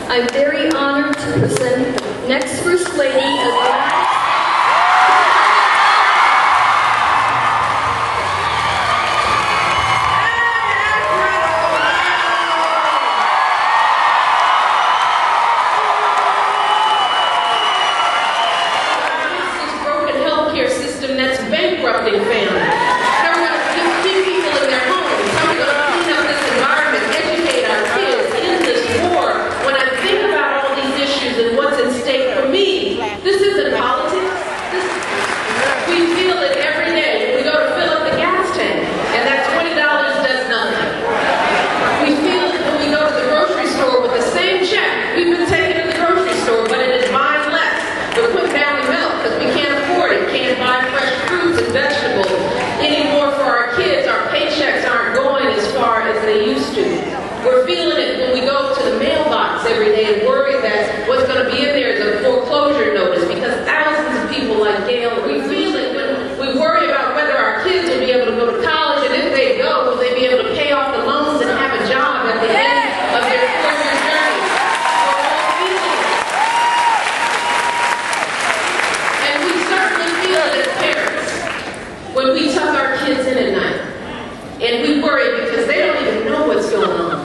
I'm very honored to present the next First Lady of Rallies. This broken healthcare system that's bankrupting families. How we're going to keep people in their homes. How we're going to clean up this environment, educate our kids in this war. When I think about all these issues and what's at stake for me, this isn't politics. We feel it every day. We go to fill up the gas tank, and that $20 does nothing. We feel it when we go to the grocery store with the same check we've been taking to the grocery store, but it is buying less. We're putting down the milk because we can't afford it. Can't buy fresh fruits and vegetables anymore for our kids. Our paychecks aren't going as far as they used to. We're feeling it when we go to the mailbox every day and worry that what's going to be in there is a foreclosure notice because thousands of people like Gail, we feel it when we worry about whether our kids will be able to go to college, and if they go, will they be able to pay off the loans and have a job at the end of their 4-year journey. We're all feeling it. And we certainly feel it as parents when we tuck our kids in at night. And we worry because they don't even know what's going on.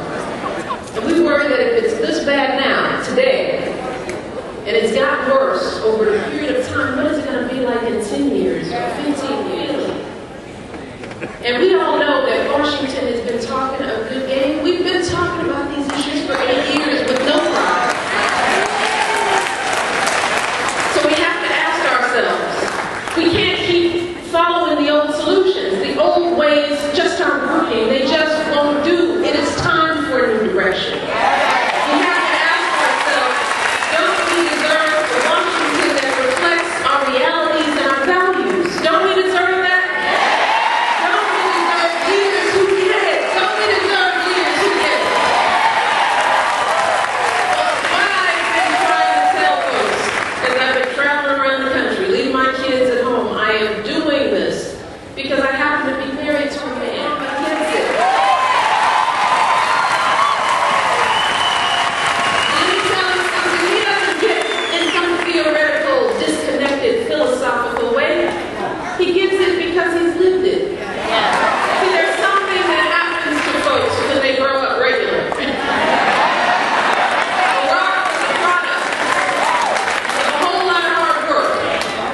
And we worry that if it's this bad now, today, and it's gotten worse over a period of time, what is it going to be like in 10 years or 15 years? And we all know that Washington has been talking a good game. We've been talking about these issues for 8 years with no progress. So we have to ask ourselves, we can't keep following the old solutions. The old ways just aren't working. They just won't do. It is time for a new direction. We have to ask ourselves, don't we deserve a Washington that reflects our realities and our values? Don't we deserve that? Don't we deserve leaders who get it? Don't we deserve leaders who get it? What I've been trying to tell folks as I've been traveling around the country, leaving my kids at home, I am doing this because I happen to be married to a man who gets it. Let me tell you something, he doesn't get it in some theoretical, disconnected, philosophical way. He gets it because he's lived it. See, there's something that happens to folks when they grow up regular. A rock is a product of a whole lot of hard work.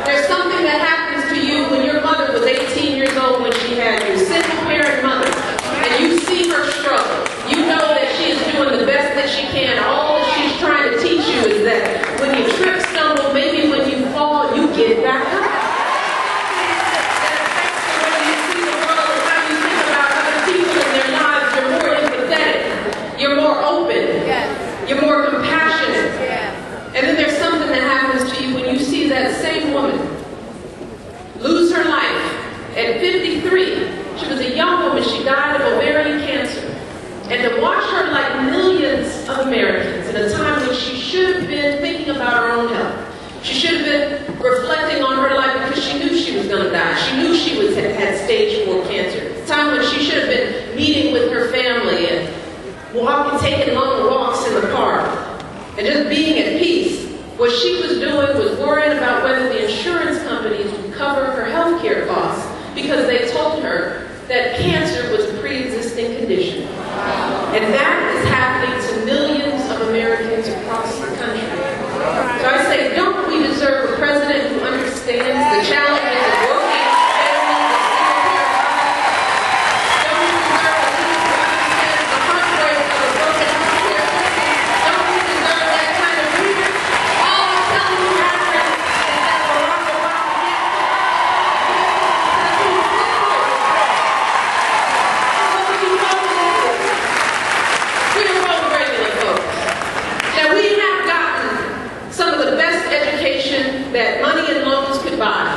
There's something that happens to you when your mother was 18 years old when she had you, single parent mother, and you see her struggle. You know that she is doing the best that she can. All that she's trying to teach you is that when you trip, stumble, maybe when you fall, you get back up. That affects the way you see the world and how you think about other people in their lives. You're more empathetic. You're more open. You're more compassionate. And then there's something that happens to you when you see that same woman lose her life at 53. She was a young woman. She died of ovarian cancer. And to watch her like millions of Americans in a time when she should have been thinking about her own health. She should have been reflecting on her life because she knew she was going to die. She knew she had stage 4 cancer. A time when she should have been meeting with her family and taking long walks in the park and just being at peace. What she was doing was worrying about whether the insurance companies would cover her health care costs because they told her that cancer was a pre-existing condition. And that is happening to millions of Americans across the country. So I say, don't we deserve a president who understands the challenges of working families and single-parent mothers? Don't we deserve a leader who understands the heartbreak of a broken healthcare system? Don't we deserve that kind of leader? All I'm telling you, Akron, is that Barack Obama gets it. Because he's simple. What would you vote for? We don't vote regular folks. Now we have gotten some of the best education that money and loans could buy.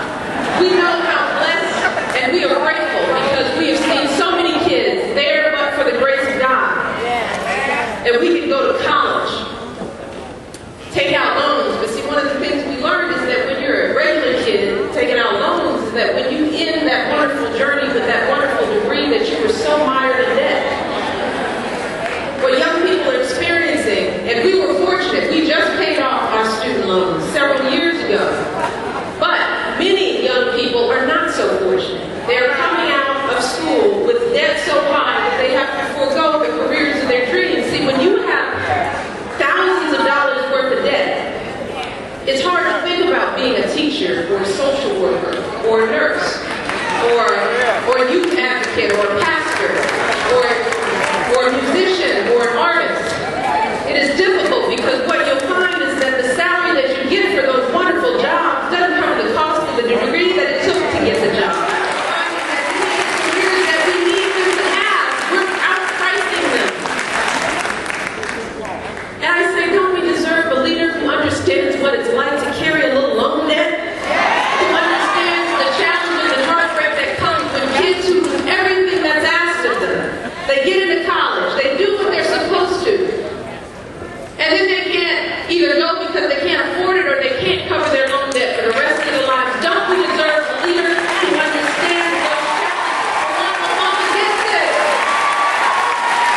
either go because they can't afford it or they can't cover their own debt for the rest of their lives. Don't we deserve a leader who understands those challenges? Barack Obama gets it.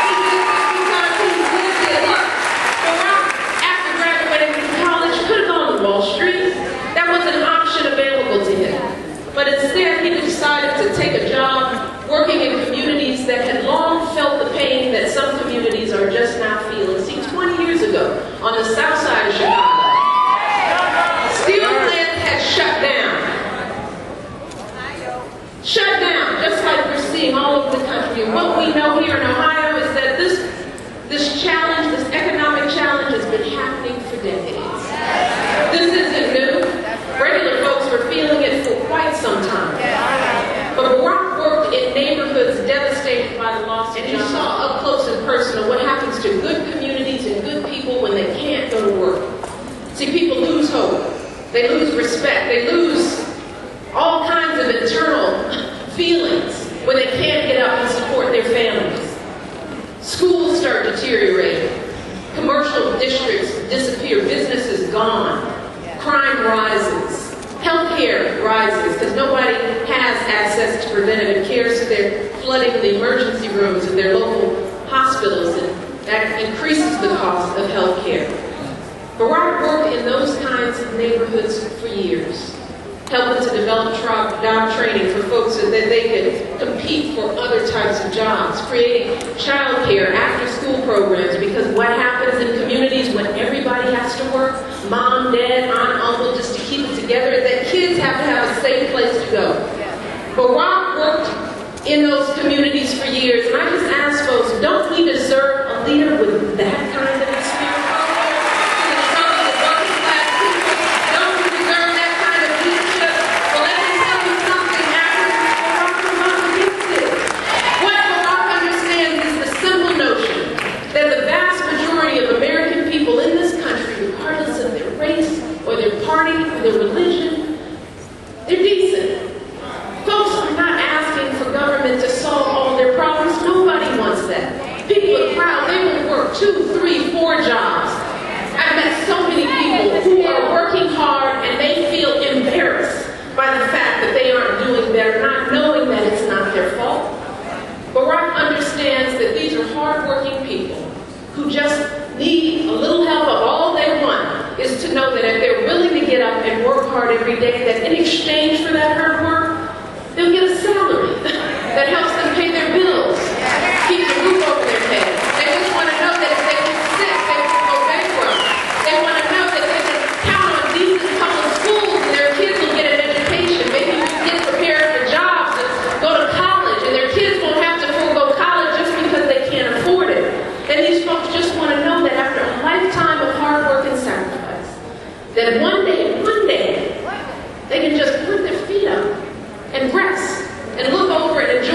He gets it because he's lived it. Look, Barack, after graduating from college, could have gone to Wall Street. That was an option available to him. But instead, he decided to take a job working in communities that had long felt the pain that some communities are just now feeling. See, 20 years ago, on the south side of Chicago, steel plants had shut down. Shut down, just like we're seeing all over the country. And what we know here in Ohio is that this challenge, this economic challenge, has been happening for decades. This isn't new. Regular folks were feeling it for quite some time. But Barack worked in neighborhoods devastated by the loss of jobs. And he saw up close and personal what happens to good communities and good people when they can't go to work. See, people lose hope. They lose respect. They lose all kinds of internal feelings when they can't get up and support their families. Schools start deteriorating. Commercial districts disappear. Business is gone. Crime rises. Healthcare rises because nobody has access to preventative care, so they're flooding the emergency rooms in their local hospitals, and that increases the cost of healthcare. Barack worked in those kinds of neighborhoods for years, helping to develop job training for folks so that they could compete for other types of jobs, creating child care, after-school programs, because what happens in communities when everybody has to work, mom, dad, aunt, uncle, just to keep it together, is that kids have to have a safe place to go. Barack worked in those communities for years, and I just ask folks, don't we deserve a leader with that kind of experience? Their religion, they're decent. Folks are not asking for government to solve all their problems. Nobody wants that. People are proud. They will work 2, 3, 4 jobs. I've met so many people who are working hard and they feel embarrassed by the fact that they aren't doing better, not knowing that it's not their fault. Barack understands that these are hard-working people who just need a little help. Of all they want is to know that if they're willing to get up and work hard every day, that in exchange for that hard work, they'll get a salary that helps them pay their bills, keep the roof over their head. They just want to know that if they get sick, they won't go bankrupt. They want to know that they can count on decent public schools and their kids will get an education. Maybe you can get prepared for jobs and go to college, and their kids won't have to forego college just because they can't afford it. And these folks just want to know that after a lifetime of hard work and sacrifice, that one day, they can just put their feet up and rest and look over and enjoy